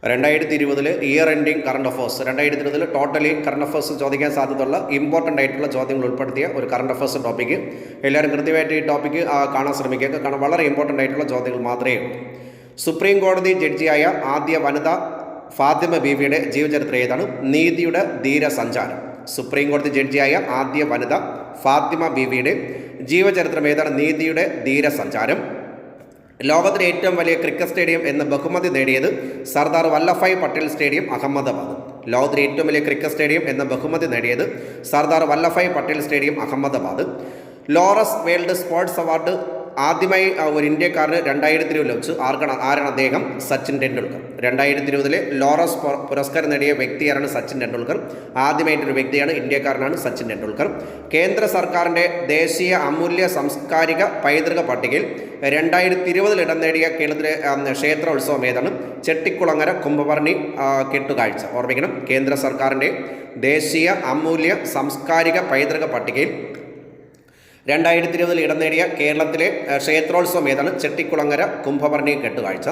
2020 year ending current affairs 2020 totally current affairs ചോദിക്കാൻ സാധ്യതയുള്ള important ആയിട്ടുള്ള ചോദ്യങ്ങൾ ഉൾപ്പെടുത്തിയ ഒരു കറണ്ട് അഫേഴ്സ് ടോപ്പിക്ക്. എല്ലാവരും കൃത്യമായിട്ട് ഈ ടോപ്പിക്ക് കാണാൻ ശ്രമിക്കുക. കാരണം വളരെ ഇമ്പോർട്ടൻ്റ് ആയിട്ടുള്ള ചോദ്യങ്ങൾ മാത്രമേ ഉള്ളൂ. സുപ്രീം കോടതി ജഡ്ജിയായ ആദ്യ വനിത ഫാത്തിമ ബീവിയുടെ ജീവചരിത്രം ഏതാണ്? നീതിയുടെ ധീരസഞ്ചാരം. സുപ്രീം കോടതി ജഡ്ജിയായ ആദ്യ വനിത ഫാത്തിമ ബീവിയുടെ ജീവചരിത്രം ഏതാണ്? നീതിയുടെ ധീരസഞ്ചാരം. ലോകത്തിലെ ഏറ്റവും വലിയ ക്രിക്കറ്റ് സ്റ്റേഡിയം എന്ന ബഹുമതി നേടിയത് സർദാർ വല്ലഭായ് പട്ടേൽ സ്റ്റേഡിയം, അഹമ്മദാബാദ്. ലോകത്തിലെ ഏറ്റവും വലിയ ക്രിക്കറ്റ് സ്റ്റേഡിയം എന്ന ബഹുമതി നേടിയത് Sardar Vallabhbhai Patel stadium, Ahmedabad. Laureus world sports award ആദ്യമായി ഒരു ഇന്ത്യക്കാരന് 2020 ലഭിച്ചു. ആരാണ് അദ്ദേഹം? സച്ചിൻ ടെണ്ടുൽക്കർ. 2020 ലോറസ് പുരസ്കാരം നേടിയ വ്യക്തിയാണ് സച്ചിൻ ടെണ്ടുൽക്കർ. ആദ്യമായിട്ടൊരു വ്യക്തിയാണ്, ഇന്ത്യക്കാരനാണ് സച്ചിൻ ടെണ്ടുൽക്കർ. കേന്ദ്ര സർക്കാരിൻ്റെ ദേശീയ അമൂല്യ സാംസ്കാരിക പൈതൃക പട്ടികയിൽ 2020 ഇടം നേടിയ കേരളത്തിലെ ക്ഷേത്രോത്സവം ഏതാണ്? ചെട്ടിക്കുളങ്ങര കുംഭഭരണി കെട്ടുകാഴ്ച. ഓർമ്മിക്കണം, കേന്ദ്ര സർക്കാരിൻ്റെ ദേശീയ അമൂല്യ സാംസ്കാരിക പൈതൃക പട്ടികയിൽ 2020 ഇടം നേടിയ കേരളത്തിലെ ക്ഷേത്രോത്സവം ഏതാണ്? ചെട്ടിക്കുളങ്ങര കുംഭഭരണി കെട്ടുകാഴ്ച.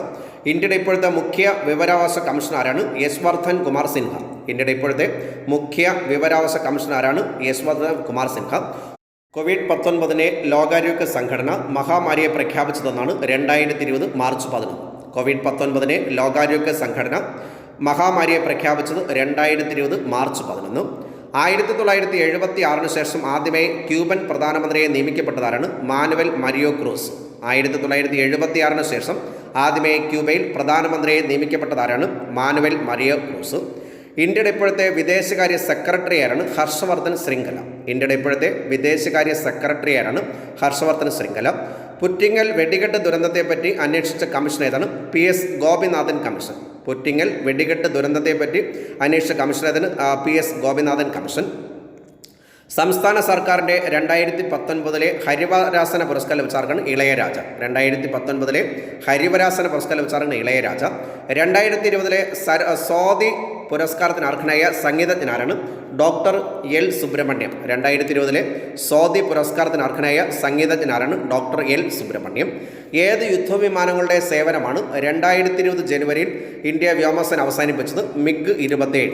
ഇന്ത്യയുടെ ഇപ്പോഴത്തെ മുഖ്യ വിവരാവകാശ കമ്മീഷണറാണ് യശ്വർദ്ധൻ കുമാർ സിൻഹ. ഇന്ത്യയുടെ ഇപ്പോഴത്തെ മുഖ്യ വിവരാവകാശ കമ്മീഷണറാണ് യശ്വർദ്ധൻ കുമാർ സിൻഹ. COVID-19 ലോകാരോഗ്യ സംഘടന മഹാമാരിയെ പ്രഖ്യാപിച്ചതെന്നാണ് 2020 മാർച്ച് 11. COVID-19 ലോകാരോഗ്യ സംഘടന മഹാമാരിയെ പ്രഖ്യാപിച്ചത് 2020 മാർച്ച് 11. 1976 ശേഷം ആദ്യമായി ക്യൂബൻ പ്രധാനമന്ത്രിയെ നിയമിക്കപ്പെട്ടതാരാണ്? Manual Mario cruise. 1976 ശേഷം ആദ്യമായി ക്യൂബയിൽ പ്രധാനമന്ത്രിയെ നിയമിക്കപ്പെട്ടതാരാണ്? Manual Mario cruise. ഇന്ത്യയുടെ ഇപ്പോഴത്തെ വിദേശകാര്യ സെക്രട്ടറി ആരാണ്? ഹർഷവർദ്ധൻ ശൃംഖല. ഇന്ത്യയുടെ ഇപ്പോഴത്തെ വിദേശകാര്യ സെക്രട്ടറി ആരാണ്? ഹർഷവർദ്ധൻ ശൃംഖല. പുറ്റിങ്ങൽ വെടിക്കെട്ട് ദുരന്തത്തെപ്പറ്റി അന്വേഷിച്ച കമ്മീഷൻ ഏതാണ്? PS Gopinathan commission. പുറ്റിങ്ങൽ വെടിക്കെട്ട് ദുരന്തത്തെപ്പറ്റി അന്വേഷിച്ച കമ്മീഷൻ ഏതാണ്? PS Gopinathan commission. സംസ്ഥാന സർക്കാരിൻ്റെ 2019 ഹരിവരാസന പുരസ്കാരം ലഭിച്ചാർക്കാണ്? ഇളയരാജ. 2019 ഹരിവരാസന പുരസ്കാരം ലഭിച്ചാർക്കാണ്? ഇളയരാജ. 2020 സ്വാതി പുരസ്കാരത്തിന് അർഹനായ സംഗീതജ്ഞനാരാണ്? Doctor L Subrahmanyam. 2020 സ്വാതി പുരസ്കാരത്തിന് അർഹനായ സംഗീതജ്ഞനാരാണ്? Doctor L Subrahmanyam. ഏത് യുദ്ധവിമാനങ്ങളുടെ സേവനമാണ് 2020 ജനുവരിയിൽ ഇന്ത്യ വ്യോമസേന അവസാനിപ്പിച്ചത്? MiG-27.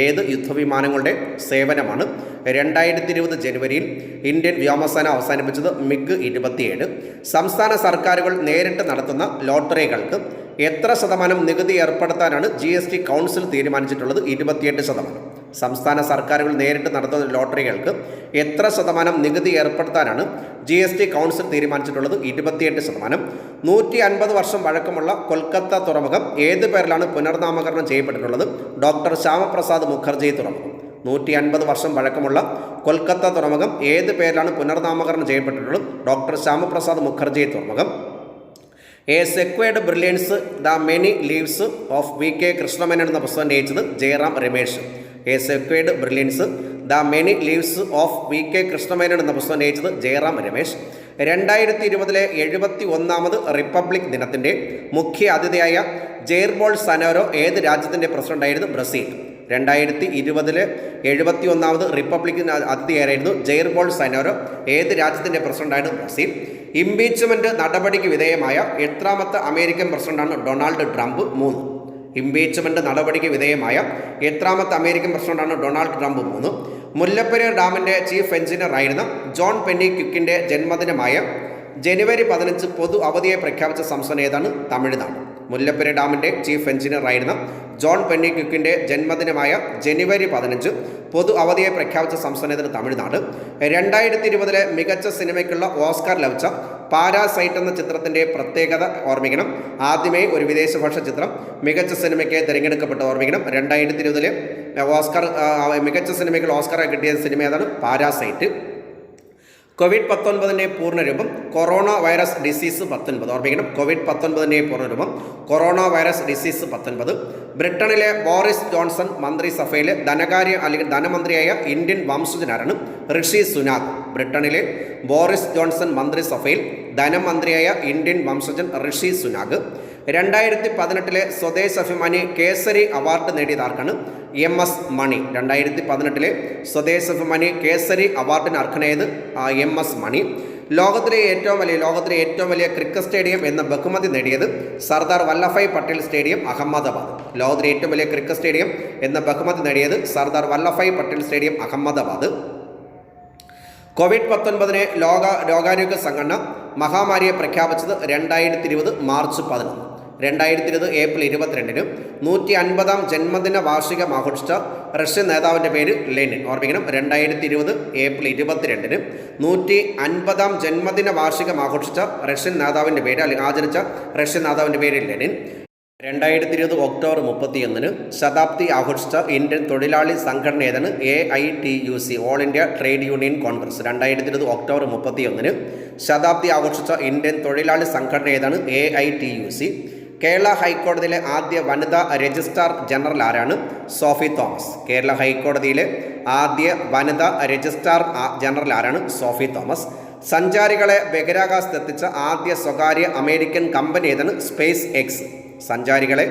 ഏത് യുദ്ധവിമാനങ്ങളുടെ സേവനമാണ് 2020 ജനുവരിയിൽ ഇന്ത്യൻ വ്യോമസേന അവസാനിപ്പിച്ചത്? MiG-27. സംസ്ഥാന സർക്കാരുകൾ നേരിട്ട് നടത്തുന്ന ലോട്ടറികൾക്ക് എത്ര ശതമാനം നികുതി ഏർപ്പെടുത്താനാണ് GST കൗൺസിൽ തീരുമാനിച്ചിട്ടുള്ളത്? 28%. സംസ്ഥാന സർക്കാരുകൾ നേരിട്ട് നടത്തുന്ന ലോട്ടറികൾക്ക് എത്ര ശതമാനം നികുതി ഏർപ്പെടുത്താനാണ് GST കൗൺസിൽ തീരുമാനിച്ചിട്ടുള്ളത്? 28%. 150 വർഷം പഴക്കമുള്ള കൊൽക്കത്ത തുറമുഖം ഏത് പേരിലാണ് പുനർനാമകരണം ചെയ്യപ്പെട്ടിട്ടുള്ളത്? ഡോക്ടർ ശ്യാമപ്രസാദ് മുഖർജി തുറമുഖം. 150 വർഷം പഴക്കമുള്ള കൊൽക്കത്ത തുറമുഖം ഏത് പേരിലാണ് പുനർനാമകരണം ചെയ്യപ്പെട്ടിട്ടുള്ളത്? ഡോക്ടർ ശ്യാമപ്രസാദ് മുഖർജി തുറമുഖം. A sequestered brilliance the many lives of VK Krishna Menon എന്ന പുസ്തകം രചിച്ചത് Jairam Ramesh. A sequestered brilliance the many lives of VK Krishna Menon എന്ന പുസ്തകം രചിച്ചത് ജയറാം രമേശ്. 2020 71ാമത് റിപ്പബ്ലിക് ദിനത്തിൻ്റെ മുഖ്യ അതിഥിയായ ജെയർ ബോൾസനാരോ ഏത് രാജ്യത്തിൻ്റെ പ്രസിഡന്റായിരുന്നു? ബ്രസീൽ. 2020 71ാമത് റിപ്പബ്ലിക് അതിഥിയായിരുന്നു ജെയർ ബോൾസനാരോ. ഏത് രാജ്യത്തിൻ്റെ പ്രസിഡന്റായിരുന്നു? ബ്രസീൽ. ഇംപീച്ച്മെൻറ്റ് നടപടിക്ക് വിധേയമായ എത്രാമത്തെ അമേരിക്കൻ പ്രസിഡന്റാണ്? Donald Trump. 3. ഇംപീച്ച്മെൻറ്റ് നടപടിക്ക് വിധേയമായ എത്രാമത്തെ അമേരിക്കൻ പ്രസിഡന്റാണ്? Donald Trump. 3. മുല്ലപ്പെരിയാർ ഡാമിൻ്റെ ചീഫ് എഞ്ചിനീയർ ആയിരുന്ന ജോൺ പെന്നിക്വിക്കിൻ്റെ ജന്മദിനമായ ജനുവരി 15 പൊതു അവധിയെ പ്രഖ്യാപിച്ച സംസ്ഥാനം ഏതാണ്? തമിഴ്നാട്. മുല്ലപ്പെരിയാർ ഡാമിൻ്റെ ചീഫ് എഞ്ചിനീയർ ആയിരുന്ന ജോൺ പെന്നിക്വിക്കിൻ്റെ ജന്മദിനമായ ജനുവരി 15 പൊതു അവധിയെ പ്രഖ്യാപിച്ച സംസ്ഥാനത്തിന് തമിഴ്നാട്. 2020 മികച്ച സിനിമയ്ക്കുള്ള ഓസ്കാർ ലഭിച്ച പാരാസൈറ്റ് എന്ന ചിത്രത്തിൻ്റെ പ്രത്യേകത ഓർമ്മിക്കണം. ആദ്യമായി ഒരു വിദേശ ഭാഷ ചിത്രം മികച്ച സിനിമയ്ക്ക് തിരഞ്ഞെടുക്കപ്പെട്ട ഓർമ്മിക്കണം. 2020 ഓസ്കാർ മികച്ച സിനിമയ്ക്കുള്ള ഓസ്കാർ കിട്ടിയ സിനിമ ഏതാണ്? പാരാസൈറ്റ്. COVID-19 പൂർണ്ണരൂപം കൊറോണ വൈറസ് ഡിസീസ് 19. ഓർമ്മിക്കണം, COVID-19 പൂർണ്ണരൂപം കൊറോണ വൈറസ് ഡിസീസ് 19. ബ്രിട്ടനിലെ ബോറിസ് ജോൺസൺ മന്ത്രിസഭയിലെ ധനമന്ത്രിയായ ഇന്ത്യൻ വംശജനാരാണ്? ഋഷി സുനാക്. ബ്രിട്ടനിലെ ബോറിസ് ജോൺസൺ മന്ത്രിസഭയിൽ ധനമന്ത്രിയായ ഇന്ത്യൻ വംശജൻ ഋഷി സുനാക്. 2018 സ്വദേശ് അഭിമാനി കേസരി അവാർഡ് നേടിയതാർക്കാണ്? MS മണി. 2018 സ്വദേശ് അഭിമാനി കേസരി അവാർഡിന് അർഹനായത് MS മണി. ലോകത്തിലെ ഏറ്റവും വലിയ ക്രിക്കറ്റ് സ്റ്റേഡിയം എന്ന ബഹുമതി നേടിയത് സർദാർ വല്ലഭായ് പട്ടേൽ സ്റ്റേഡിയം, അഹമ്മദാബാദ്. ലോകത്തിലെ ഏറ്റവും വലിയ ക്രിക്കറ്റ് സ്റ്റേഡിയം എന്ന ബഹുമതി നേടിയത് സർദാർ വല്ലഭായ് പട്ടേൽ സ്റ്റേഡിയം, അഹമ്മദാബാദ്. കോവിഡ്-19 ലോകാരോഗ്യ സംഘടന മഹാമാരിയെ പ്രഖ്യാപിച്ചത് 2020 മാർച്ച് 11. 2020 ഏപ്രിൽ 22-ന് 150-ാം ജന്മദിന വാർഷികം ആഘോഷിച്ച റഷ്യൻ നേതാവിൻ്റെ പേര് ലെനിൻ. ഓർമ്മിക്കണം, 2020 ഏപ്രിൽ 22-ന് 150-ാം ജന്മദിന വാർഷികം ആഘോഷിച്ച റഷ്യൻ നേതാവിൻ്റെ പേര് അല്ലെങ്കിൽ ആചരിച്ച റഷ്യൻ നേതാവിൻ്റെ പേര് ലെനിൻ. 2020 ഒക്ടോബർ 31-ന് ശതാബ്ദി ആഘോഷിച്ച ഇന്ത്യൻ തൊഴിലാളി സംഘടന ഏതാണ്? AITUC, All India Trade Union Congress. 2020 October 31-ന് ശതാബ്ദി ആഘോഷിച്ച ഇന്ത്യൻ തൊഴിലാളി സംഘടന ഏതാണ്? AITUC. കേരള ഹൈക്കോടതിയിലെ ആദ്യ വനിതാ രജിസ്ട്രാർ ജനറൽ ആരാണ്? സോഫി തോമസ്. കേരള ഹൈക്കോടതിയിലെ ആദ്യ വനിതാ രജിസ്ട്രാർ ജനറൽ ആരാണ്? സോഫി തോമസ്. സഞ്ചാരികളെ ബഹിരാകാശത്തെത്തിച്ച ആദ്യ സ്വകാര്യ അമേരിക്കൻ കമ്പനി ഏതാണ്? Space X. സഞ്ചാരികളെ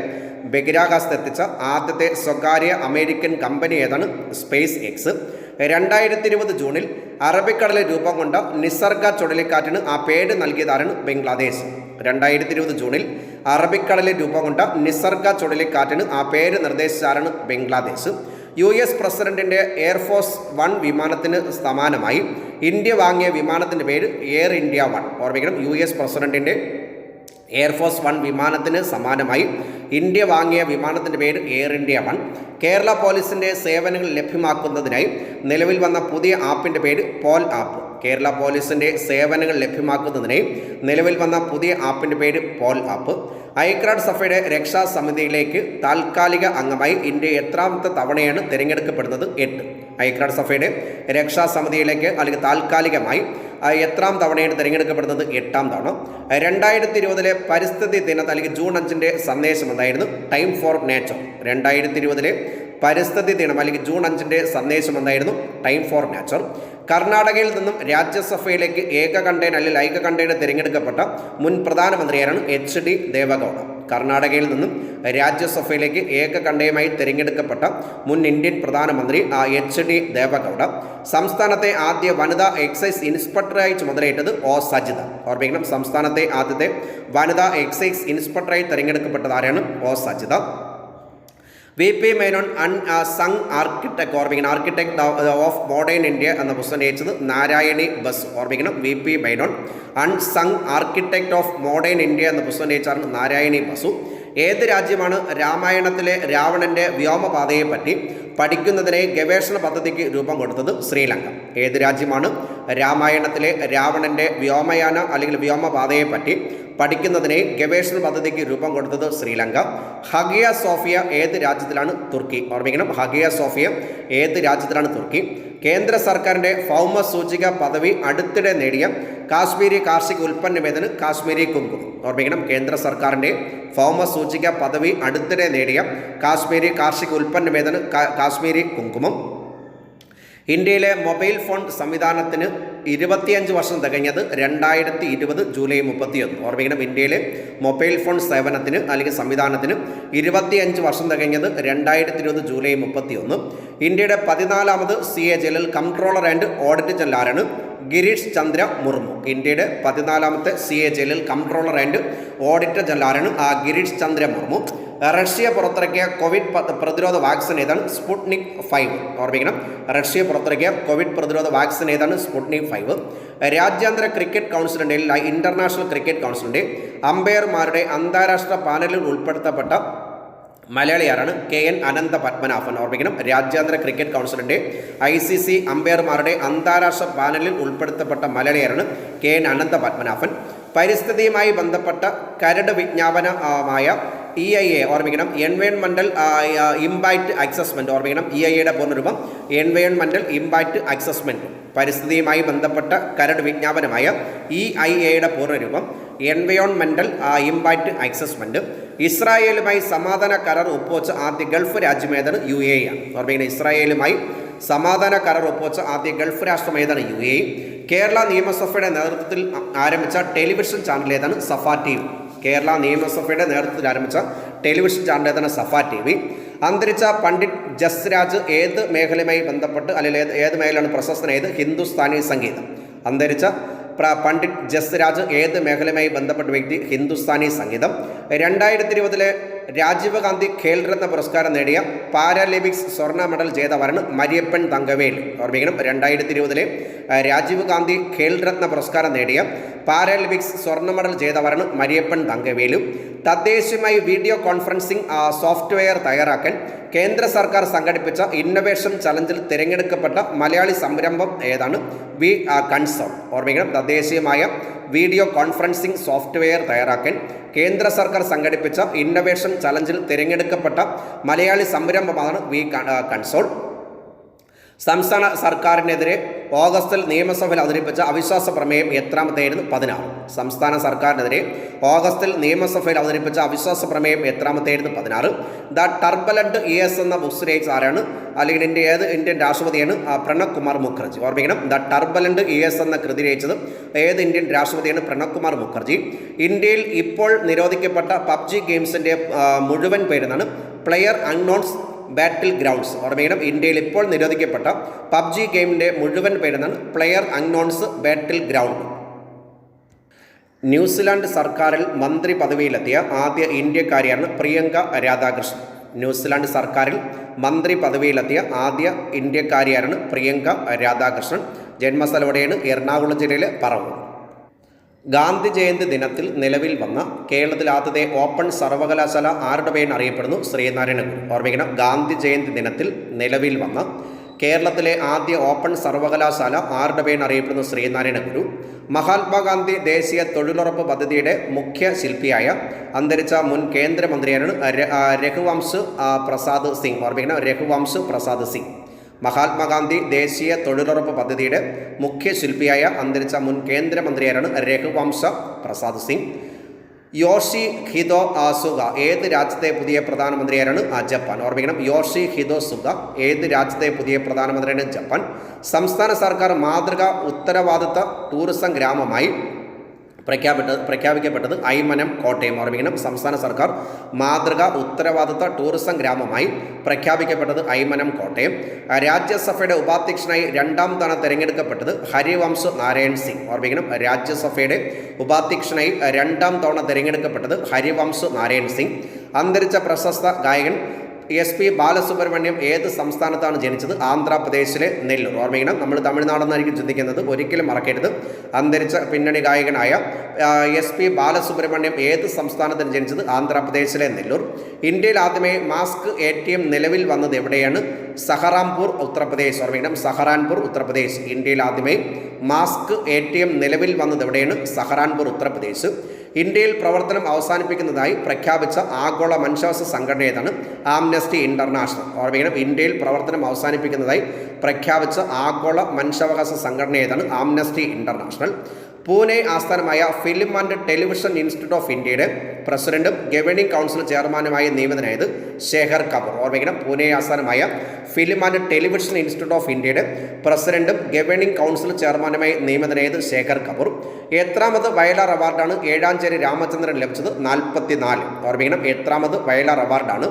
ബഹിരാകാശത്തെത്തിച്ച ആദ്യത്തെ സ്വകാര്യ അമേരിക്കൻ കമ്പനി ഏതാണ്? Space X. 2020 ജൂണിൽ അറബിക്കടലിൽ രൂപം കൊണ്ട നിസർഗ ചുഴലിക്കാറ്റിന് ആ പേര് നൽകിയതാരാണ്? ബംഗ്ലാദേശ്. 2020 ജൂണിൽ അറബിക്കടലിൽ രൂപം കൊണ്ട നിസർഗ ചുഴലിക്കാറ്റിന് ആ പേര് നിർദ്ദേശിച്ചാരാണ്? ബംഗ്ലാദേശ്. US പ്രസിഡന്റിൻ്റെ എയർഫോഴ്സ് 1 വിമാനത്തിന് സമാനമായി ഇന്ത്യ വാങ്ങിയ വിമാനത്തിൻ്റെ പേര് എയർ ഇന്ത്യ 1. ഓർമ്മിക്കണം, US പ്രസിഡന്റിൻ്റെ എയർഫോഴ്സ് 1 വിമാനത്തിന് സമാനമായി ഇന്ത്യ വാങ്ങിയ വിമാനത്തിൻ്റെ പേര് എയർ ഇന്ത്യ 1. കേരള പോലീസിൻ്റെ സേവനങ്ങൾ ലഭ്യമാക്കുന്നതിനായി നിലവിൽ വന്ന പുതിയ ആപ്പിൻ്റെ പേര് പോൽ ആപ്പ്. കേരള പോലീസിൻ്റെ സേവനങ്ങൾ ലഭ്യമാക്കുന്നതിനായി നിലവിൽ വന്ന പുതിയ ആപ്പിൻ്റെ പേര് പോൽ ആപ്പ്. ഐക്യരാഷ്ട്രസഭയുടെ രക്ഷാസമിതിയിലേക്ക് താൽക്കാലിക അംഗമായി ഇന്ത്യ എത്രാമത്തെ തവണയാണ് തിരഞ്ഞെടുക്കപ്പെടുന്നത്? 8. ഐക്യരാഷ്ട്രസഭയുടെ രക്ഷാസമിതിയിലേക്ക് അല്ലെങ്കിൽ താൽക്കാലികമായി എത്രാം തവണയാണ് തിരഞ്ഞെടുക്കപ്പെടുന്നത്? 8ാം തവണ. 2020 പരിസ്ഥിതി ദിനത്തിൽ അല്ലെങ്കിൽ ജൂൺ 5-ൻ്റെ സന്ദേശം എന്തായിരുന്നു? Time for nature. 2020 പരിസ്ഥിതി ദിനം അല്ലെങ്കിൽ ജൂൺ 5-ൻ്റെ സന്ദേശം എന്തായിരുന്നു? Time for nature. കർണാടകയിൽ നിന്നും രാജ്യസഭയിലേക്ക് ഐക്യകണ്ഠേന തിരഞ്ഞെടുക്കപ്പെട്ട മുൻ പ്രധാനമന്ത്രിയാരാണ്? HD ദേവഗൗഡ. കർണാടകയിൽ നിന്നും രാജ്യസഭയിലേക്ക് ഏകകണ്ഠേയമായി തിരഞ്ഞെടുക്കപ്പെട്ട മുൻ ഇന്ത്യൻ പ്രധാനമന്ത്രി HD ദേവഗൗഡ. സംസ്ഥാനത്തെ ആദ്യ വനിതാ എക്സൈസ് ഇൻസ്പെക്ടറായി ചുമതലയേറ്റത് O സജിത. ഓർമ്മിക്കണം, സംസ്ഥാനത്തെ ആദ്യത്തെ വനിതാ എക്സൈസ് ഇൻസ്പെക്ടറായി തിരഞ്ഞെടുക്കപ്പെട്ടത് ആരാണ്? O Sajitha. VP Menon sung architect. ഓർമ്മിക്കണം, ആർക്കിടെക്ട് ഓഫ് മോഡേൺ ഇന്ത്യ എന്ന പുസ്തകം രചിച്ചത് നാരായണി ബസു. ഓർമ്മിക്കണം, VP Menon sung architect of modern India എന്ന പുസ്തകം രചിച്ചാണ് നാരായണി ബസു. ഏത് രാജ്യമാണ് രാമായണത്തിലെ രാവണൻ്റെ വ്യോമപാതയെ പറ്റി പഠിക്കുന്നതിനായി ഗവേഷണ പദ്ധതിക്ക് രൂപം കൊടുത്തത്? ശ്രീലങ്ക. ഏത് രാജ്യമാണ് രാമായണത്തിലെ രാവണൻ്റെ വ്യോമയാന അല്ലെങ്കിൽ വ്യോമപാതയെ പറ്റി പഠിക്കുന്നതിനായി ഗവേഷണ പദ്ധതിക്ക് രൂപം കൊടുത്തത്? ശ്രീലങ്ക. ഹഗിയ സോഫിയ ഏത് രാജ്യത്തിലാണ്? തുർക്കി. ഓർമ്മിക്കണം, ഹഗിയ സോഫിയ ഏത് രാജ്യത്തിലാണ്? തുർക്കി. കേന്ദ്ര സർക്കാരിൻ്റെ ഭൗമ സൂചിക പദവി അടുത്തിടെ നേടിയ കാശ്മീരി കാർഷിക ഉൽപ്പന്നം ഏതാണ്? കാശ്മീരി കുങ്കുമം. ഓർമ്മിക്കണം, കേന്ദ്ര സർക്കാരിൻ്റെ ഭൗമ സൂചിക പദവി അടുത്തിടെ നേടിയ കാശ്മീരി കാർഷിക ഉൽപ്പന്നം ഏതാണ്? കാശ്മീരി കുങ്കുമം. ഇന്ത്യയിലെ മൊബൈൽ ഫോൺ സംവിധാനത്തിന് 25 വർഷം തികഞ്ഞത് 2020 ജൂലൈ 31. ഓർമ്മിക്കണം, ഇന്ത്യയിലെ മൊബൈൽ ഫോൺ സേവനത്തിന് അല്ലെങ്കിൽ സംവിധാനത്തിന് 25 വർഷം തികഞ്ഞത് 2020 ജൂലൈ 31. ഇന്ത്യയുടെ 14ാമത് CA general comptroller and auditor general ആരാണ്? ഗിരീഷ് ചന്ദ്ര മുർമു. ഇന്ത്യയുടെ 14ാമത്തെ CA general comptroller and auditor general ആരാണ്? ഗിരീഷ് ചന്ദ്ര മുർമു. റഷ്യ പുറത്തിറക്കിയ കോവിഡ് പ്രതിരോധ വാക്സിൻ ഏതാണ്? സ്പുട്നിക് 5. ഓർമ്മിക്കണം, റഷ്യ പുറത്തിറക്കിയ കോവിഡ് പ്രതിരോധ വാക്സിൻ ഏതാണ്? സ്പുട്നിക് 5. രാജ്യാന്തര ക്രിക്കറ്റ് കൗൺസിലിൻ്റെ ഇന്റർനാഷണൽ ക്രിക്കറ്റ് കൗൺസിലിൻ്റെ അമ്പയർമാരുടെ അന്താരാഷ്ട്ര പാനലിൽ ഉൾപ്പെടുത്തപ്പെട്ട മലയാളിയാരാണ്? KN അനന്ത പത്മനാഭൻ. ഓർമ്മിക്കണം, രാജ്യാന്തര ക്രിക്കറ്റ് കൗൺസിലിൻ്റെ ICC അമ്പയർമാരുടെ അന്താരാഷ്ട്ര പാനലിൽ ഉൾപ്പെടുത്തപ്പെട്ട മലയാളിയാരാണ്? KN അനന്ത പത്മനാഭൻ. പരിസ്ഥിതിയുമായി ബന്ധപ്പെട്ട കരട് വിജ്ഞാപനമായ EIA. ഓർമ്മിക്കണം, എൻവയോൺമെൻ്റൽ ഇമ്പാക്റ്റ് അസസ്മെൻറ്റ്. ഓർമ്മിക്കണം, EIAയുടെ പൂർണ്ണരൂപം എൻവയോൺമെൻ്റൽ ഇമ്പാക്റ്റ് അസസ്മെൻറ്റ്. പരിസ്ഥിതിയുമായി ബന്ധപ്പെട്ട കരട് വിജ്ഞാപനമായ EIAയുടെ പൂർണ്ണരൂപം എൻവയോൺമെൻ്റൽ ഇമ്പാക്റ്റ് അസസ്മെൻറ്റ്. ഇസ്രായേലുമായി സമാധാന കരാർ ഒപ്പുവെച്ച ആദ്യ ഗൾഫ് രാജ്യമേതാണ്? UAE ആണ്. ഓർമ്മിക്കണം, ഇസ്രായേലുമായി സമാധാന കരാർ ഒപ്പുവെച്ച ആദ്യ ഗൾഫ് രാഷ്ട്രം ഏതാണ്? UAE. കേരള നിയമസഭയുടെ നേതൃത്വത്തിൽ ആരംഭിച്ച ടെലിവിഷൻ ചാനൽ ഏതാണ്? സഫ TV. കേരള നിയമസഭയുടെ നേതൃത്വത്തിൽ ആരംഭിച്ച ടെലിവിഷൻ ചാനൽ ഏതാണ്? സഫ TV. അന്തരിച്ച പണ്ഡിറ്റ് ജസ്രാജ് ഏത് മേഖലയുമായി ബന്ധപ്പെട്ട് അല്ലെങ്കിൽ ഏത് മേഖലയാണ് പ്രശസ്തനായത്? ഹിന്ദുസ്ഥാനി സംഗീതം. അന്തരിച്ച പണ്ഡിറ്റ് ജസ്രാജ് ഏത് മേഖലയുമായി ബന്ധപ്പെട്ട വ്യക്തി? ഹിന്ദുസ്ഥാനി സംഗീതം. 2020 രാജീവ് ഗാന്ധി ഖേൽ രത്ന പുരസ്കാരം നേടിയ പാരാലിമ്പിക്സ് സ്വർണ്ണ മെഡൽ ജേതാവാണ് മരിയപ്പൻ തങ്കവേൽ. ഓർമ്മിക്കണം, 2020 രാജീവ് ഗാന്ധി ഖേൽ രത്ന പുരസ്കാരം നേടിയ പാരാലിമ്പിക്സ് സ്വർണ്ണ മെഡൽ ജേതാവാണ് മരിയപ്പൻ തങ്കവേലും. തദ്ദേശീയമായി വീഡിയോ കോൺഫറൻസിംഗ് സോഫ്റ്റ്വെയർ തയ്യാറാക്കാൻ കേന്ദ്ര സർക്കാർ സംഘടിപ്പിച്ച ഇന്നൊവേഷൻ ചലഞ്ചിൽ തിരഞ്ഞെടുക്കപ്പെട്ട മലയാളി സംരംഭം ഏതാണ്? V console. ഓർമ്മിക്കണം, തദ്ദേശീയമായ വീഡിയോ കോൺഫറൻസിംഗ് സോഫ്റ്റ്വെയർ തയ്യാറാക്കാൻ കേന്ദ്ര സർക്കാർ സംഘടിപ്പിച്ച ഇന്നൊവേഷൻ ചലഞ്ചിൽ തിരഞ്ഞെടുക്കപ്പെട്ട മലയാളി സംരംഭമാണ് വി കൺസോൾ. സംസ്ഥാന സർക്കാരിനെതിരെ ഓഗസ്റ്റിൽ നിയമസഭയിൽ അവതരിപ്പിച്ച അവിശ്വാസ പ്രമേയം എത്രാമത്തെയായിരുന്നു? 16. സംസ്ഥാന സർക്കാരിനെതിരെ ഓഗസ്റ്റിൽ നിയമസഭയിൽ അവതരിപ്പിച്ച അവിശ്വാസ പ്രമേയം എത്രാമത്തെയായിരുന്നു? 16. ദ ടർബലന്റ് ഇയേഴ്സ് എന്ന ബുക്സ് രചിച്ച ആരാണ്? അല്ലെങ്കിൽ ഇന്ത്യൻ രാഷ്ട്രപതിയാണ്? പ്രണബ് കുമാർ മുഖർജി. ഓർമ്മിക്കണം, ദ ടർബലന്റ് ഇയേഴ്സ് എന്ന കൃതി രചിച്ചത് ഇന്ത്യൻ രാഷ്ട്രപതിയാണ്? പ്രണബ് കുമാർ മുഖർജി. ഇന്ത്യയിൽ ഇപ്പോൾ നിരോധിക്കപ്പെട്ട പബ്ജി ഗെയിംസിൻ്റെ മുഴുവൻ പേരെന്നാണ്? Player unknown's battlegrounds. ഓർമ്മിക്കണം, ഇന്ത്യയിൽ ഇപ്പോൾ നിരോധിക്കപ്പെട്ട പബ്ജി ഗെയിമിൻ്റെ മുഴുവൻ പേരെന്നാണ്? Player unknown's battleground. New Zealand സർക്കാരിൽ മന്ത്രി പദവിയിലെത്തിയ ആദ്യ ഇന്ത്യക്കാരിയാണ് പ്രിയങ്ക രാധാകൃഷ്ണൻ. ന്യൂസിലാൻഡ് സർക്കാരിൽ മന്ത്രി പദവിയിലെത്തിയ ആദ്യ ഇന്ത്യക്കാരിയാണ് പ്രിയങ്ക രാധാകൃഷ്ണൻ. ജന്മസ്ഥലം എവിടെയാണ്? എറണാകുളം ജില്ലയിലെ പറവൂർ. ഗാന്ധി ജയന്തി ദിനത്തിൽ നിലവിൽ വന്ന കേരളത്തിലെ ആദ്യത്തെ ഓപ്പൺ സർവകലാശാല ആരുടെ പേരിൽ അറിയപ്പെടുന്നു? ശ്രീനാരായണ ഗുരു. ഓർമ്മിക്കണം, ഗാന്ധി ജയന്തി ദിനത്തിൽ നിലവിൽ വന്ന കേരളത്തിലെ ആദ്യ ഓപ്പൺ സർവകലാശാല ആരുടെ പേരിൽ അറിയപ്പെടുന്നു? ശ്രീനാരായണ ഗുരു. മഹാത്മാഗാന്ധി ദേശീയ തൊഴിലുറപ്പ് പദ്ധതിയുടെ മുഖ്യ ശില്പിയായ അന്തരിച്ച മുൻ കേന്ദ്രമന്ത്രിയാണ് രഘുവംശ് പ്രസാദ് സിംഗ്. ഓർമ്മിക്കണം, രഘുവംശ് പ്രസാദ് സിംഗ്. മഹാത്മാഗാന്ധി ദേശീയ തൊഴിലുറപ്പ് പദ്ധതിയുടെ മുഖ്യ ശില്പിയായ അന്തരിച്ച മുൻ കേന്ദ്രമന്ത്രിയാരാണ്? രഘുവംശ പ്രസാദ് സിംഗ്. യോഷി ഹിദോ സുഗ ഏത് രാജ്യത്തെ പുതിയ പ്രധാനമന്ത്രിയാരാണ്? ജപ്പാൻ. ഓർമ്മിക്കണം, യോഷി ഹിദോ സുഗ ഏത് രാജ്യത്തെ പുതിയ പ്രധാനമന്ത്രിയാണ്? ജപ്പാൻ. സംസ്ഥാന സർക്കാർ മാതൃകാ ഉത്തരവാദിത്ത ടൂറിസം ഗ്രാമമായി പ്രഖ്യാപിക്കപ്പെട്ടത് ഐമനം കോട്ടയം. ഓർമ്മിക്കണം, സംസ്ഥാന സർക്കാർ മാതൃകാ ഉത്തരവാദിത്ത ടൂറിസം ഗ്രാമമായി പ്രഖ്യാപിക്കപ്പെട്ടത് ഐമനം കോട്ടയം. രാജ്യസഭയുടെ ഉപാധ്യക്ഷനായി 2ാം തവണ തിരഞ്ഞെടുക്കപ്പെട്ടത് ഹരിവംശ് നാരായൺ സിംഗ്. ഓർമ്മിക്കണം, രാജ്യസഭയുടെ ഉപാധ്യക്ഷനായി 2ാം തവണ തിരഞ്ഞെടുക്കപ്പെട്ടത് ഹരിവംശ് നാരായൺ സിംഗ്. അന്തരിച്ച പ്രശസ്ത ഗായകൻ SP ബാലസുബ്രഹ്മണ്യം ഏത് സംസ്ഥാനത്താണ് ജനിച്ചത്? ആന്ധ്രാപ്രദേശിലെ നെല്ലൂർ. ഓർമ്മിക്കണം, നമ്മൾ തമിഴ്നാടെന്നായിരിക്കും ചിന്തിക്കുന്നത്, ഒരിക്കലും മറക്കരുത്. അന്തരിച്ച പിന്നണി ഗായകനായ SP ബാലസുബ്രഹ്മണ്യം ഏത് സംസ്ഥാനത്താണ് ജനിച്ചത്? ആന്ധ്രാപ്രദേശിലെ നെല്ലൂർ. ഇന്ത്യയിൽ ആദ്യമായി മാസ്ക് ATM നിലവിൽ വന്നത് എവിടെയാണ്? സഹറാൻപൂർ, ഉത്തർപ്രദേശ്. ഓർമ്മിക്കണം, സഹറാൻപൂർ, ഉത്തർപ്രദേശ്. ഇന്ത്യയിൽ ആദ്യമായി മാസ്ക് ATM നിലവിൽ വന്നത് എവിടെയാണ്? സഹറാൻപൂർ, ഉത്തർപ്രദേശ്. ഇന്ത്യയിൽ പ്രവർത്തനം അവസാനിപ്പിക്കുന്നതായി പ്രഖ്യാപിച്ച ആഗോള മനുഷ്യാവകാശ സംഘടന ഏതാണ്? Amnesty International. ഓർമ്മിക്കണം, ഇന്ത്യയിൽ പ്രവർത്തനം അവസാനിപ്പിക്കുന്നതായി പ്രഖ്യാപിച്ച ആഗോള മനുഷ്യാവകാശ സംഘടന ഏതാണ്? Amnesty International. പൂനെ ആസ്ഥാനമായ film and television institute of ഇന്ത്യയുടെ പ്രസിഡന്റും ഗവേണിംഗ് കൗൺസിൽ ചെയർമാനുമായി നിയമിതനായത് ശേഖർ കപൂർ. ഓർമ്മിക്കണം, പൂനെ ആസ്ഥാനമായ film and television institute of ഇന്ത്യയുടെ പ്രസിഡന്റും ഗവേണിംഗ് കൗൺസിൽ ചെയർമാനുമായി നിയമിതനായത് ശേഖർ കപൂർ. എത്രാമത് വയലാർ അവാർഡാണ് ഏഴാഞ്ചേരി രാമചന്ദ്രൻ ലഭിച്ചത്? 44. ഓർമ്മിക്കണം, എത്രാമത് വയലാർ അവാർഡാണ്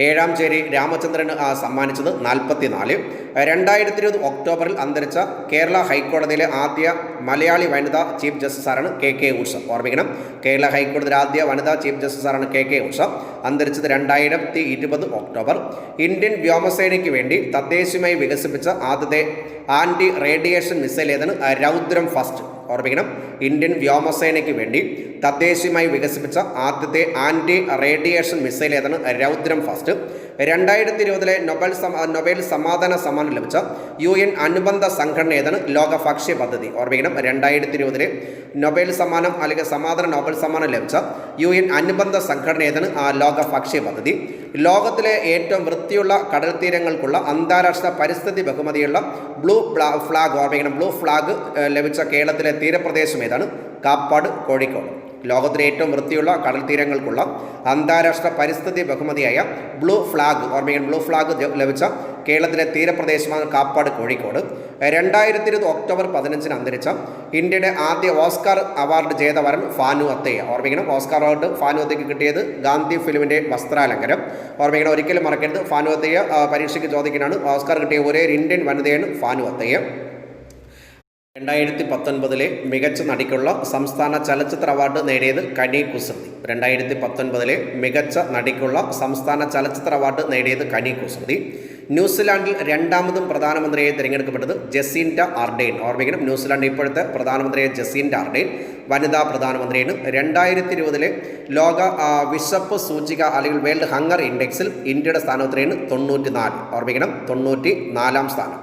ഏഴാഞ്ചേരി രാമചന്ദ്രന് സമ്മാനിച്ചത്? 44. 2020 ഒക്ടോബറിൽ അന്തരിച്ച കേരള ഹൈക്കോടതിയിലെ ആദ്യ മലയാളി വനിതാ ചീഫ് ജസ്റ്റിസാണ് KK ഉഷ. ഓർമ്മിക്കണം, കേരള ഹൈക്കോടതിയിലെ ആദ്യ വനിതാ ചീഫ് ജസ്റ്റിസാണ് KK ഉഷ. അന്തരിച്ചത് 2020 ഒക്ടോബർ. ഇന്ത്യൻ വ്യോമസേനയ്ക്ക് വേണ്ടി തദ്ദേശീയമായി വികസിപ്പിച്ച ആദ്യത്തെ ആൻറ്റി റേഡിയേഷൻ മിസൈൽ ഏതാണ്? രൗദ്രം ഫസ്റ്റ്. ഓർമ്മിക്കണം, ഇന്ത്യൻ വ്യോമസേനയ്ക്ക് വേണ്ടി തദ്ദേശീയമായി വികസിപ്പിച്ച ആദ്യത്തെ ആൻറ്റി റേഡിയേഷൻ മിസൈൽ ഏതാണ്? രൗദ്രം ഫസ്റ്റ്. 2020 നൊബേൽ സമാധാന സമ്മാനം ലഭിച്ച UN അനുബന്ധ സംഘടന ഏതാണ്? ലോക ഭക്ഷ്യ പദ്ധതി. ഓർമ്മിക്കണം, 2020 നൊബേൽ സമ്മാനം അല്ലെങ്കിൽ സമാധാന നൊബേൽ സമ്മാനം ലഭിച്ച UN അനുബന്ധ സംഘടന ഏതാണ്? ലോക ഭക്ഷ്യ പദ്ധതി. ലോകത്തിലെ ഏറ്റവും വൃത്തിയുള്ള കടൽ തീരങ്ങൾക്കുള്ള അന്താരാഷ്ട്ര പരിസ്ഥിതി ബഹുമതിയുള്ള ബ്ലൂ ഫ്ലാഗ്. ഓർമ്മിക്കണം, ബ്ലൂ ഫ്ലാഗ് ലഭിച്ച കേരളത്തിലെ തീരപ്രദേശം ഏതാണ്? കാപ്പാട്, കോഴിക്കോട്. ലോകത്തിലെ ഏറ്റവും വൃത്തിയുള്ള കടൽ തീരങ്ങൾക്കുള്ള അന്താരാഷ്ട്ര പരിസ്ഥിതി ബഹുമതിയായ ബ്ലൂ ഫ്ലാഗ്. ഓർമ്മിക്കണം, ബ്ലൂ ഫ്ലാഗ് ലഭിച്ച കേരളത്തിലെ തീരപ്രദേശമാണ് കാപ്പാട്, കോഴിക്കോട്. 2020 ഒക്ടോബർ 15 അന്തരിച്ച ഇന്ത്യയുടെ ആദ്യ ഓസ്കാർ അവാർഡ് ജേതാവാണ് ഫാനു അത്തയ്യ. ഓർമ്മിക്കണം, ഓസ്കാർ അവാർഡ് ഫാനു അത്തയ്ക്ക് കിട്ടിയത് ഗാന്ധി ഫിലിമിൻ്റെ വസ്ത്രാലങ്കരം. ഓർമ്മിക്കണം, ഒരിക്കലും മറക്കരുത്. ഫാനു അത്തയ്യ പരീക്ഷയ്ക്ക് ചോദിക്കാനാണ്. ഓസ്കാർ കിട്ടിയ ഒരേ ഇന്ത്യൻ വനിതയാണ് ഫാനു അത്തയ്യ. 2019 മികച്ച നടിക്കുള്ള സംസ്ഥാന ചലച്ചിത്ര അവാർഡ് നേടിയത് കനി കുസൃതി. 2019 മികച്ച നടിക്കുള്ള സംസ്ഥാന ചലച്ചിത്ര അവാർഡ് നേടിയത് കനി കുസൃതി. ന്യൂസിലാൻഡിൽ രണ്ടാമതും പ്രധാനമന്ത്രിയെ തിരഞ്ഞെടുക്കപ്പെട്ടത് ജസീൻഡ ആർഡെയ്ൻ. ഓർമ്മിക്കണം, ന്യൂസിലാൻഡ് ഇപ്പോഴത്തെ പ്രധാനമന്ത്രിയെ ജസീൻഡ ആർഡെയ്ൻ വനിതാ പ്രധാനമന്ത്രിയാണ്. 2020 ലോക വിശപ്പ് സൂചിക അല്ലെങ്കിൽ വേൾഡ് ഹങ്കർ ഇൻഡെക്സിൽ ഇന്ത്യയുടെ സ്ഥാനം എത്രയാണ്? 94. ഓർമ്മിക്കണം, 94-ാം സ്ഥാനം.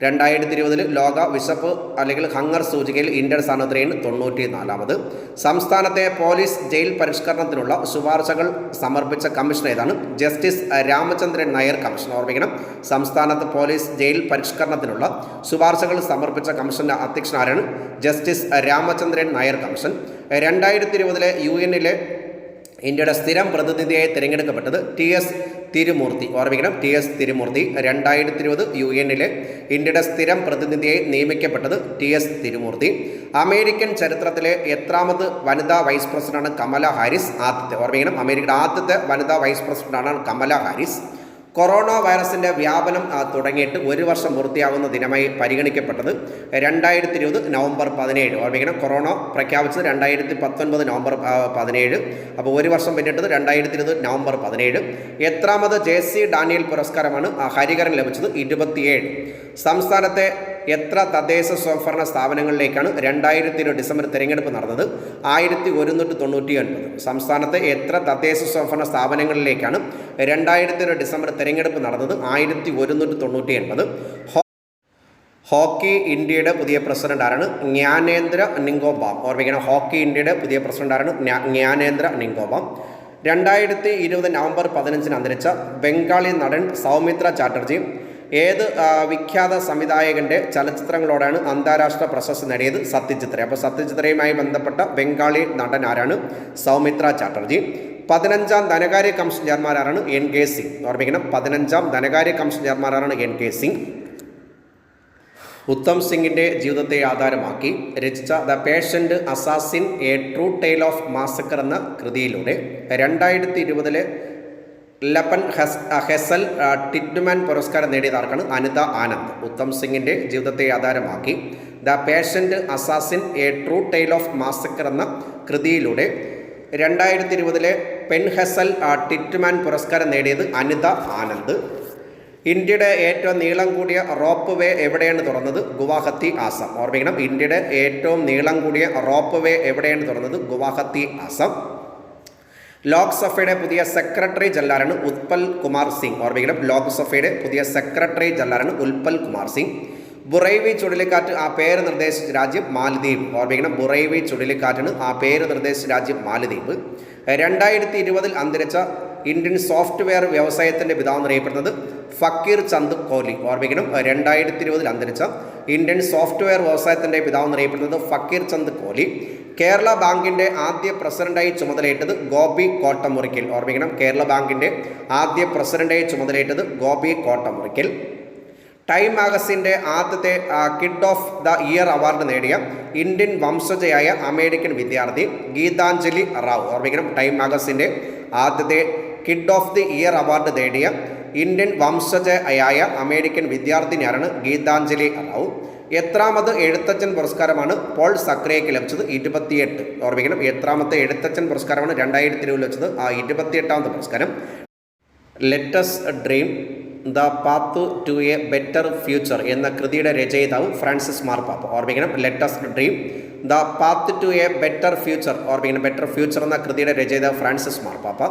2020 ലോക വിശപ്പ് അല്ലെങ്കിൽ ഹങ്ങർ സൂചികയിൽ ഇന്ത്യയുടെ സ്ഥാനം എത്രയാണ്? 94-ാമത്. സംസ്ഥാനത്തെ പോലീസ് ജയിൽ പരിഷ്കരണത്തിനുള്ള ശുപാർശകൾ സമർപ്പിച്ച കമ്മീഷൻ ഏതാണ്? Justice Ramachandran Nair commission. ഓർമ്മിക്കണം, സംസ്ഥാനത്ത് പോലീസ് ജയിൽ പരിഷ്കരണത്തിനുള്ള ശുപാർശകൾ സമർപ്പിച്ച കമ്മീഷന്റെ അധ്യക്ഷൻ ആരാണ്? Justice Ramachandran Nair commission. 2020 UN-ലെ ഇന്ത്യയുടെ സ്ഥിരം പ്രതിനിധിയായി തിരഞ്ഞെടുക്കപ്പെട്ടത് TS തിരുമൂർത്തി. ഓർമ്മിക്കണം, TS തിരുമൂർത്തി. 2020 UN-ലെ ഇന്ത്യയുടെ സ്ഥിരം പ്രതിനിധിയായി നിയമിക്കപ്പെട്ടത് TS തിരുമൂർത്തി. അമേരിക്കൻ ചരിത്രത്തിലെ എത്രാമത് വനിതാ വൈസ് പ്രസിഡന്റാണ് കമല ഹാരിസ്? ആദ്യത്തെ. ഓർമ്മിക്കണം, അമേരിക്കയുടെ ആദ്യത്തെ വനിതാ വൈസ് പ്രസിഡന്റാണ് കമല ഹാരിസ്. കൊറോണ വൈറസിൻ്റെ വ്യാപനം തുടങ്ങിയിട്ട് 1 വർഷം പൂർത്തിയാകുന്ന ദിനമായി പരിഗണിക്കപ്പെട്ടത് 2020 നവംബർ 17. ഓർമ്മിക്കണം, കൊറോണ പ്രഖ്യാപിച്ചത് 2019 നവംബർ 17. അപ്പോൾ 1 വർഷം പിന്നിട്ടത് 2020 നവംബർ 17. എത്രാമത് JC ഡാനിയൽ പുരസ്കാരമാണ് ഹരികരൻ ലഭിച്ചത്? 27. സംസ്ഥാനത്തെ എത്ര തദ്ദേശ സ്വയംഭരണ സ്ഥാപനങ്ങളിലേക്കാണ് 2020 ഡിസംബർ തിരഞ്ഞെടുപ്പ് നടന്നത്? 1199. സംസ്ഥാനത്തെ എത്ര തദ്ദേശ സ്വയംഭരണ സ്ഥാപനങ്ങളിലേക്കാണ് 2020 ഡിസംബർ തിരഞ്ഞെടുപ്പ് നടന്നത്? 1199. ഹോക്കി ഇന്ത്യയുടെ പുതിയ പ്രസിഡന്റ് ആരാണ്? ജ്ഞാനേന്ദ്ര നിംഗോബാം. ഓർമ്മിക്കണം, ഹോക്കി ഇന്ത്യയുടെ പുതിയ പ്രസിഡന്റ് ആരാണ്? ജ്ഞാനേന്ദ്ര നിംഗോബാം. 2020 നവംബർ 15 അന്തരിച്ച ബംഗാളി നടൻ സൗമിത്ര ചാറ്റർജി ഏത് വിഖ്യാത സംവിധായകൻ്റെ ചലച്ചിത്രങ്ങളോടാണ് അന്താരാഷ്ട്ര പ്രശസ്തി നേടിയത്? സത്യജിത്ര. അപ്പോൾ സത്യജിത്രയുമായി ബന്ധപ്പെട്ട ബംഗാളി നടൻ ആരാണ്? സൗമിത്ര ചാറ്റർജി. 15ാം ധനകാര്യ കമ്മീഷൻ ചെയർമാനാരാണ്? NK സിംഗ്. ഓർമ്മിക്കണം, 15ാം ധനകാര്യ കമ്മീഷൻ ചെയർമാനാരാണ് NK സിംഗ്. ഉത്തം സിംഗിൻ്റെ ജീവിതത്തെ ആധാരമാക്കി രചിച്ച the patient assassin A true tale of മാസക്കർ എന്ന കൃതിയിലൂടെ 2020 ലപ്പൻ ഹെസൽ ടിറ്റ്മാൻ പുരസ്കാരം നേടിയതാർക്കാണ്? അനിത ആനന്ദ്. ഉത്തം സിംഗിൻ്റെ ജീവിതത്തെ ആധാരമാക്കി the patient assassin A true tale of മാസക്കർ എന്ന കൃതിയിലൂടെ 2020 പെൻ ഹെസൽ ടിറ്റ്മാൻ പുരസ്കാരം നേടിയത് അനിത ആനന്ദ്. ഇന്ത്യയുടെ ഏറ്റവും നീളം കൂടിയ റോപ്പ് വേ എവിടെയാണ് തുറന്നത്? ഗുവാഹത്തി, ആസാം. ഓർമ്മിക്കണം, ഇന്ത്യയുടെ ഏറ്റവും നീളം കൂടിയ റോപ്പ് വേ എവിടെയാണ് തുറന്നത്? ഗുവാഹത്തി, ആസാം. ലോക്സഭയുടെ പുതിയ സെക്രട്ടറി ജനറലാണ്? ഉത്പൽ കുമാർ സിംഗ്. ഓർമ്മിക്കണം, ലോക്സഭയുടെ പുതിയ സെക്രട്ടറി ജനറലാണ് ഉത്പൽ കുമാർ സിംഗ്. ബുറൈവി ചുഴലിക്കാറ്റ് ആ പേര് നിർദ്ദേശിച്ച രാജ്യം? മാലദ്വീപ്. ഓർമ്മിക്കണം, ബുറൈവി ചുഴലിക്കാറ്റിന് ആ പേര് നിർദ്ദേശിച്ച രാജ്യം മാലദ്വീപ്. 2020 അന്തരിച്ച ഇന്ത്യൻ സോഫ്റ്റ്വെയർ വ്യവസായത്തിൻ്റെ പിതാവ് എന്നറിയപ്പെടുന്നത് ഫക്കീർ ചന്ദ് കോഹ്ലി. ഓർമ്മിക്കണം, 2020 അന്തരിച്ച ഇന്ത്യൻ സോഫ്റ്റ്വെയർ വ്യവസായത്തിൻ്റെ പിതാവ് എന്നറിയപ്പെടുന്നത് ഫക്കീർ ചന്ദ് കോഹ്ലി. കേരള ബാങ്കിൻ്റെ ആദ്യ പ്രസിഡന്റായി ചുമതലയേറ്റത് ഗോപി കോട്ടമുറിക്കൽ. ഓർമ്മിക്കണം, കേരള ബാങ്കിൻ്റെ ആദ്യ പ്രസിഡന്റായി ചുമതലയേറ്റത് ഗോപി കോട്ടമുറിക്കൽ. ടൈം മാഗസിൻ്റെ ആദ്യത്തെ kid of the year award നേടിയ ഇന്ത്യൻ വംശജയായ അമേരിക്കൻ വിദ്യാർത്ഥി ഗീതാഞ്ജലി റാവു. ഓർമ്മിക്കണം, ടൈം മാഗസിൻ്റെ ആദ്യത്തെ kid of the year award നേടിയ ഇന്ത്യൻ വംശജയായ അമേരിക്കൻ വിദ്യാർത്ഥിനിയാണ് ഗീതാഞ്ജലി റാവു. എത്രാമത് എഴുത്തച്ഛൻ പുരസ്കാരമാണ് പോൾ സക്രേക്ക് ലഭിച്ചത്? 28. ഓർമ്മിക്കണം, എത്രാമത്തെ എഴുത്തച്ഛൻ പുരസ്കാരമാണ് 2020 ലഭിച്ചത്? 28ാമത്തെ പുരസ്കാരം. Let's dream the path to a better future എന്ന കൃതിയുടെ രചയിതാവ് ഫ്രാൻസിസ് മാർപ്പാപ്പ. ഓർമ്മിക്കണം, let's dream the path to a better future. ഓർമ്മിക്കണം, ബെറ്റർ ഫ്യൂച്ചർ എന്ന കൃതിയുടെ രചയിതാവ് ഫ്രാൻസിസ് മാർപ്പാപ്പ.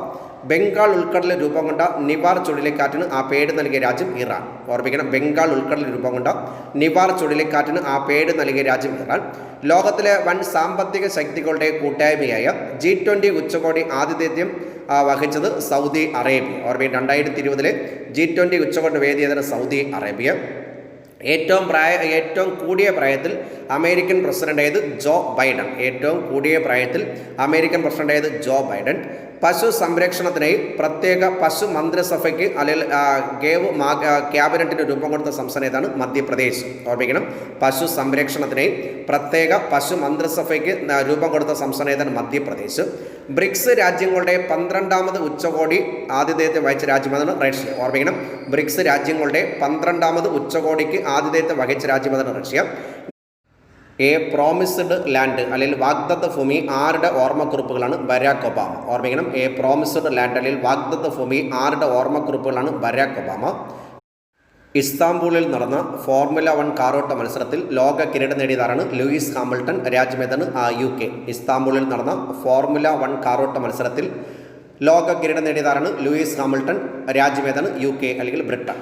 ബംഗാൾ ഉൾക്കടലിൽ രൂപം കൊണ്ട നിവാർ ചുഴലിക്കാറ്റിന് ആ പേര് നൽകിയ രാജ്യം ഇറാൻ. ഓർമ്മിക്കണം, ബംഗാൾ ഉൾക്കടലിൽ രൂപം കൊണ്ട നിവാർ ചുഴലിക്കാറ്റിന് ആ പേര് നൽകിയ രാജ്യം ഇറാൻ. ലോകത്തിലെ വൻ സാമ്പത്തിക ശക്തികളുടെ കൂട്ടായ്മയായ G20 ഉച്ചകോടി ആതിഥേയം വഹിച്ചത് സൗദി അറേബ്യ. ഓർമ്മ 2020 G20 ഉച്ചകോടി വേദിയായ സൗദി അറേബ്യ. ഏറ്റവും കൂടിയ പ്രായത്തിൽ അമേരിക്കൻ പ്രസിഡന്റായത് ജോ ബൈഡൻ. ഏറ്റവും കൂടിയ പ്രായത്തിൽ അമേരിക്കൻ പ്രസിഡന്റായത് ജോ ബൈഡൻ. പശു സംരക്ഷണത്തിനായി പ്രത്യേക പശു മന്ത്രിസഭയ്ക്ക് അല്ലെങ്കിൽ ക്യാബിനറ്റിന് രൂപം കൊടുത്ത സംസ്ഥാനം ഏതാണ്? മധ്യപ്രദേശ്. ഓർമ്മിക്കണം, പശു സംരക്ഷണത്തിനായി പ്രത്യേക പശു മന്ത്രിസഭയ്ക്ക് രൂപം കൊടുത്ത സംസ്ഥാനം ഏതാണ്? മധ്യപ്രദേശ്. ബ്രിക്സ് രാജ്യങ്ങളുടെ 12ാമത് ഉച്ചകോടി ആതിഥേയത്വം വഹിച്ച രാജ്യമേതാണ്? റഷ്യ. ഓർമ്മിക്കണം, ബ്രിക്സ് രാജ്യങ്ങളുടെ 12ാമത് ഉച്ചകോടിക്ക് ആതിഥേയത്വം വഹിച്ച രാജ്യമേതാണ്? റഷ്യ. എ പ്രോമിസ്ഡ് ലാൻഡ് അല്ലെങ്കിൽ വാഗ്ദത്ത ഭൂമി ആരുടെ ഓർമ്മക്കുറിപ്പുകളാണ്? Barack Obama. ഓർമ്മിക്കണം, എ പ്രോമിസ്ഡ് ലാൻഡ് അല്ലെങ്കിൽ വാഗ്ദത്ത ഭൂമി ആരുടെ ഓർമ്മക്കുറിപ്പുകളാണ്? Barack Obama. ഇസ്താംബൂളിൽ നടന്ന ഫോർമുല 1 കാറോട്ട മത്സരത്തിൽ ലോക കിരീടം നേടിയതാരാണ്? Lewis Hamilton. രാജ്യമേതാണ്? UK. ഇസ്താംബൂളിൽ നടന്ന ഫോർമുല 1 കാറോട്ട മത്സരത്തിൽ ലോക കിരീടം നേടിയതാരാണ്? Lewis Hamilton. രാജ്യമേതാണ്? UK അല്ലെങ്കിൽ ബ്രിട്ടൻ.